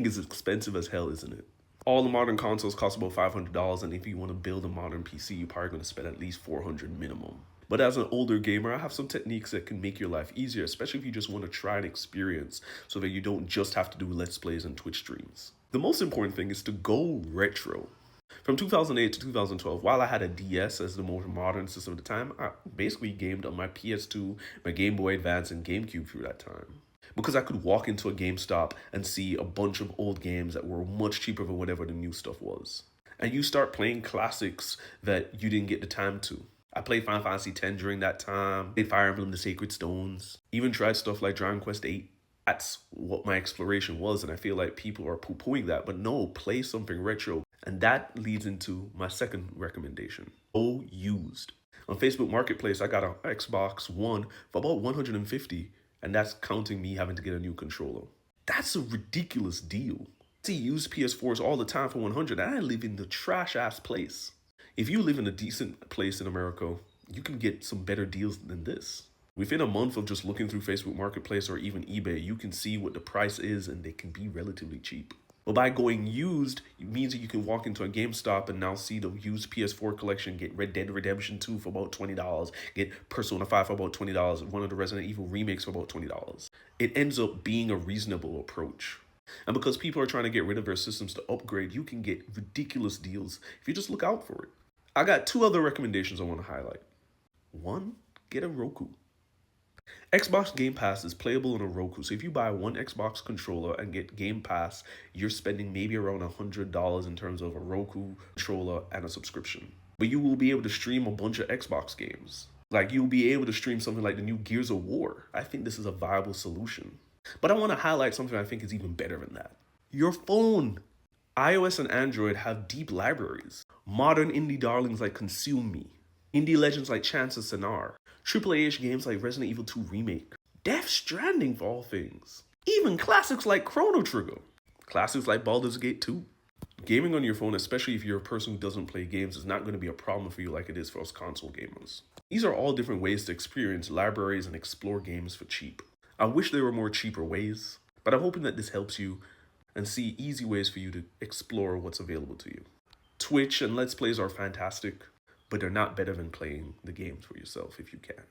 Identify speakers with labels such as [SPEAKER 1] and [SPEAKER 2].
[SPEAKER 1] is expensive as hell, isn't it? All the modern consoles cost about $500, and if you want to build a modern PC, you're probably going to spend at least $400 minimum. But as an older gamer, I have some techniques that can make your life easier, especially if you just want to try an experience so that you don't just have to do Let's Plays and Twitch streams. The most important thing is to go retro. From 2008 to 2012, while I had a DS as the more modern system at the time, I basically gamed on my PS2, my Game Boy Advance, and GameCube through that time. Because I could walk into a GameStop and see a bunch of old games that were much cheaper than whatever the new stuff was. And you start playing classics that you didn't get the time to. I played Final Fantasy X during that time, played Fire Emblem The Sacred Stones, even tried stuff like Dragon Quest VIII. That's what my exploration was, and I feel like people are poo-pooing that, but no, play something retro. And that leads into my second recommendation. Go used. On Facebook Marketplace, I got an Xbox One for about $150, and that's counting me having to get a new controller. That's a ridiculous deal. I see used PS4s all the time for $100, and I live in the trash-ass place. If you live in a decent place in America, you can get some better deals than this. Within a month of just looking through Facebook Marketplace or even eBay, you can see what the price is, and they can be relatively cheap. But by going used, it means that you can walk into a GameStop and now see the used PS4 collection, get Red Dead Redemption 2 for about $20, get Persona 5 for about $20, one of the Resident Evil remakes for about $20. It ends up being a reasonable approach. And because people are trying to get rid of their systems to upgrade, you can get ridiculous deals if you just look out for it. I got two other recommendations I want to highlight. One, get a Roku. Xbox Game Pass is playable on a Roku, so if you buy one Xbox controller and get Game Pass, you're spending maybe around $100 in terms of a Roku controller and a subscription. But you will be able to stream a bunch of Xbox games. Like, you'll be able to stream something like the new Gears of War. I think this is a viable solution. But I want to highlight something I think is even better than that. Your phone. iOS and Android have deep libraries. Modern indie darlings like Consume Me. Indie legends like Chance of Sennaar. AAA-ish games like Resident Evil 2 Remake. Death Stranding, for all things. Even classics like Chrono Trigger. Classics like Baldur's Gate 2. Gaming on your phone, especially if you're a person who doesn't play games, is not going to be a problem for you like it is for us console gamers. These are all different ways to experience libraries and explore games for cheap. I wish there were more cheaper ways, but I'm hoping that this helps you and see easy ways for you to explore what's available to you. Twitch and Let's Plays are fantastic, but they're not better than playing the games for yourself if you can.